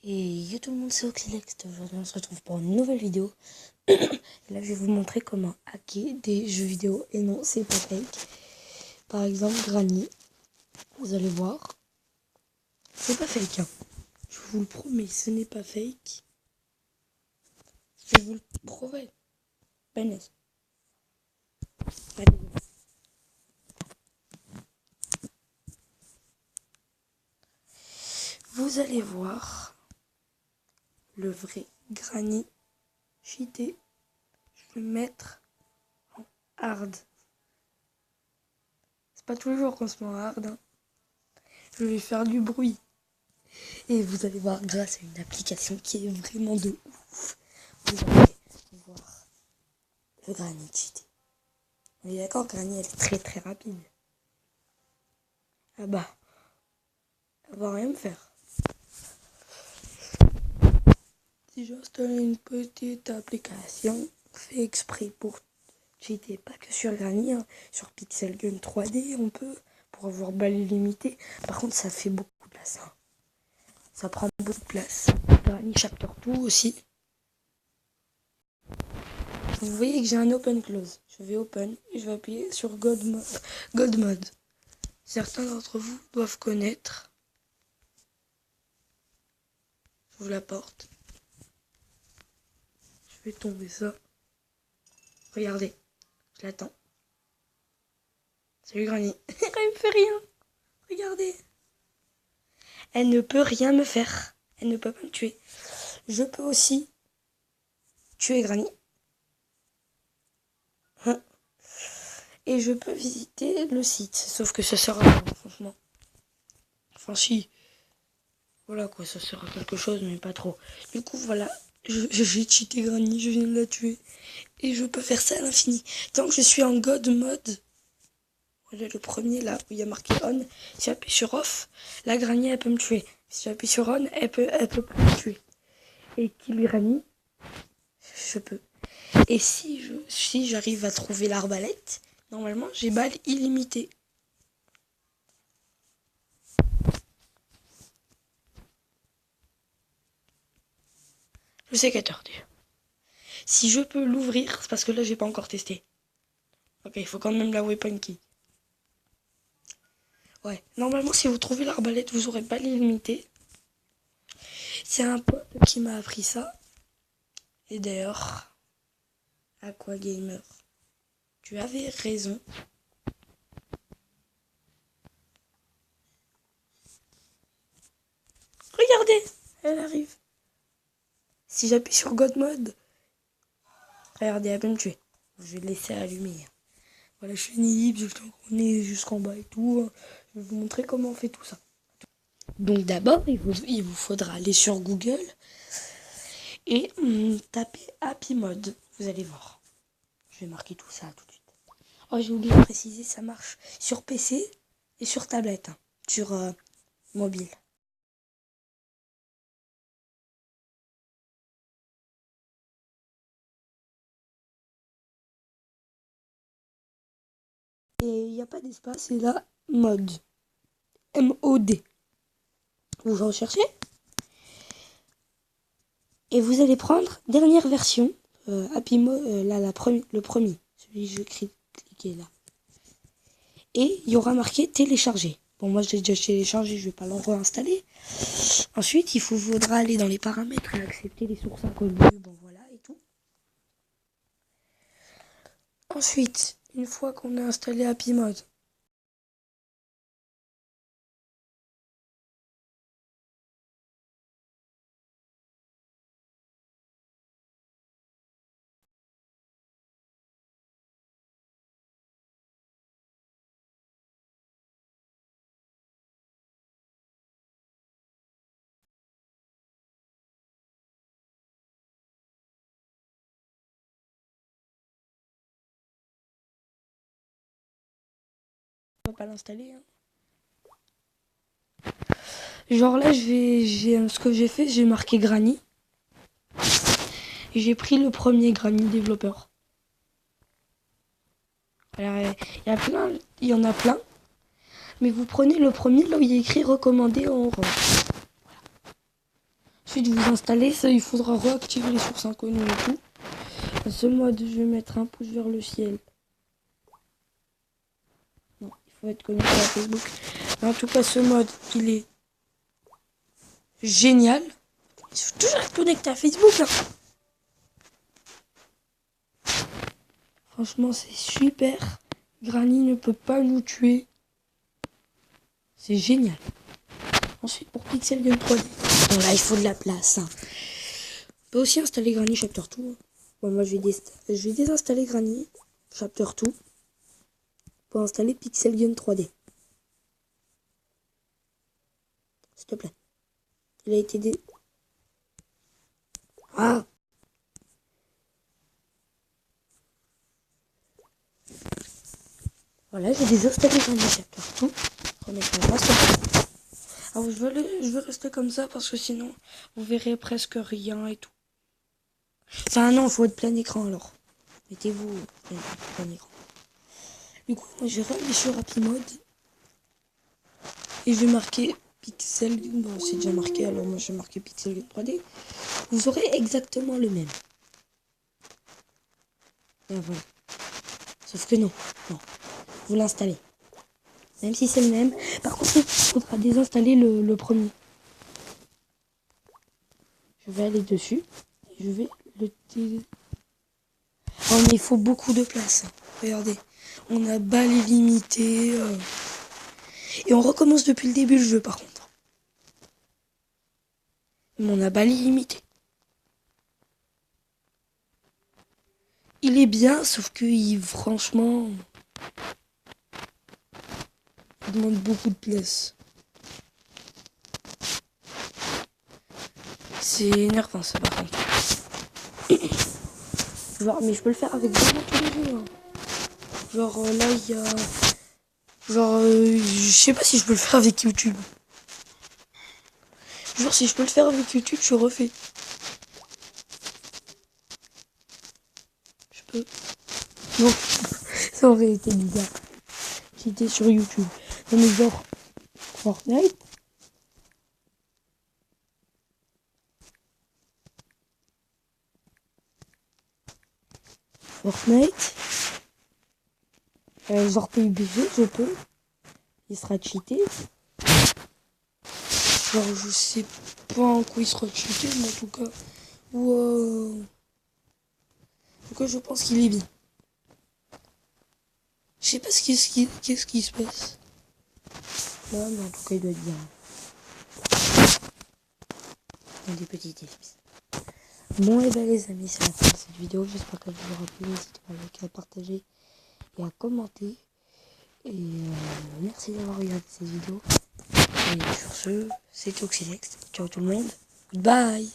Et yo tout le monde, c'est Oxylex. Aujourd'hui, on se retrouve pour une nouvelle vidéo. Et là, je vais vous montrer comment hacker des jeux vidéo. Et non, c'est pas fake. Par exemple, Granny. Vous allez voir. C'est pas fake, hein. Je vous le promets, ce n'est pas fake. Je vous le promets. Pénès. Allez. Vous allez voir le vrai Granny cheaté. Je vais le mettre en hard. C'est pas toujours qu'on se met en hard, hein. Je vais faire du bruit. Et vous allez voir, grâce à une application qui est vraiment de ouf, vous allez voir le Granny cheaté. On est d'accord, Granny, elle est très très rapide. Ah bah, elle va rien me faire. Si j'installe une petite application fait exprès pour cheater, pas que sur Granny, hein, sur Pixel Gun 3D, on peut, pour avoir balle illimitée. Par contre, ça fait beaucoup de place. Hein. Ça prend beaucoup de place. Granny Chapter 2 aussi. Vous voyez que j'ai un open close. Je vais open et je vais appuyer sur God Mode. Certains d'entre vous doivent connaître. J'ouvre la porte. Je vais tomber ça. Regardez, je l'attends. Salut Granny. Elle me fait rien. Regardez. Elle ne peut rien me faire. Elle ne peut pas me tuer. Je peux aussi tuer Granny. Et je peux visiter le site. Sauf que ça sert à rien, franchement. Enfin si. Voilà quoi, ça sert à quelque chose, mais pas trop. Du coup, voilà. J'ai cheaté Granny, je viens de la tuer. Et je peux faire ça à l'infini. Tant que je suis en God mode. Voilà le premier là où il y a marqué on. Si j'appuie sur off, la Granny elle peut me tuer. Si j'appuie sur on, elle peut pas me tuer. Et kill Granny, je peux. Et si j'arrive à trouver l'arbalète, normalement j'ai balle illimitée. Le sécateur déjà. Si je peux l'ouvrir, c'est parce que là j'ai pas encore testé. Ok, il faut quand même la weapon key. Ouais, normalement si vous trouvez l'arbalète, vous aurez balle illimitée. C'est un pote qui m'a appris ça. Et d'ailleurs, Aquagamer, tu avais raison. Regardez, elle arrive. Si j'appuie sur God Mode, regardez, elle peut me tuer. Je vais le laisser allumer. Voilà, je suis libre, on est jusqu'en bas et tout. Je vais vous montrer comment on fait tout ça. Donc d'abord, il vous faudra aller sur Google et taper Happy Mode. Vous allez voir. Je vais marquer tout ça tout de suite. Oh, j'ai oublié de préciser, ça marche sur PC et sur tablette, hein, sur mobile. Et il n'y a pas d'espace, et là, mode. M-O-D. Vous recherchez et vous allez prendre dernière version, Happy Mode, là, le premier, celui que je cliquais là. Et il y aura marqué télécharger. Bon, moi je l'ai déjà téléchargé, je vais pas le réinstaller. Ensuite, il faudra aller dans les paramètres et accepter les sources inconnues, bon voilà et tout. Ensuite, une fois qu'on a installé Happy Mode, on va pas l'installer. Hein. Genre là, ce que j'ai fait, j'ai marqué Granny. Et j'ai pris le premier Granny développeur. Alors, il y en a plein. Mais vous prenez le premier là où il y a écrit recommandé en orange. Voilà. Ensuite, vous installez ça, il faudra réactiver les sources inconnues et tout. Dans ce mode, je vais mettre un pouce vers le ciel. Non, il faut être connecté à Facebook. Mais en tout cas, ce mode, il est génial. Il faut toujours être connecté à Facebook, hein. Franchement, c'est super. Granny ne peut pas nous tuer. C'est génial. Ensuite, pour Pixel Gun 3D. Bon, là, il faut de la place, hein. On peut aussi installer Granny Chapter 2. Bon, moi, je vais désinstaller Granny Chapter 2 pour installer Pixel Gun 3D. S'il te plaît. Il a été Ah! Voilà, j'ai désinstallé Granny Chapter 2. Remettons la place. Alors, je vais rester comme ça parce que sinon, vous verrez presque rien et tout. Enfin, non, il faut être plein écran alors. Mettez-vous plein écran. Du coup, moi, je vais aller sur Happy Mode. Et je vais marquer Pixel. Bon, c'est déjà marqué, alors moi, je vais marquer Pixel 3D. Vous aurez exactement le même. Ah, voilà. Sauf que non. Vous l'installez. Même si c'est le même. Par contre, il faudra désinstaller le premier. Je vais aller dessus. Et je vais le Oh, mais il faut beaucoup de place. Regardez. On a balle illimitée. Et on recommence depuis le début le jeu, par contre. Mais on a balle illimitée. Il est bien, sauf que franchement, il demande beaucoup de place. C'est énervant ça par contre. Genre, mais je peux le faire avec vraiment tous les jeux. Hein. Genre là il y a... Genre je sais pas si je peux le faire avec YouTube. Genre si je peux le faire avec YouTube, je refais. Je peux. Non, ça aurait été bizarre. J'étais sur YouTube. Non mais genre Fortnite. Genre PUBG, je peux. Il sera cheaté. Genre je sais pas en quoi il sera cheaté, mais en tout cas. Wow. En tout cas, je pense qu'il est bien. Je sais pas qu'est-ce qui se passe. Là, mais en tout cas, il doit être bien. Des petites ellipses. Bon, et ben les amis, c'est la fin de cette vidéo. J'espère qu'elle vous aura plu. N'hésitez pas à liker, à partager et à commenter. Et merci d'avoir regardé cette vidéo. Et sur ce, c'est Toxinex. Ciao tout le monde. Bye.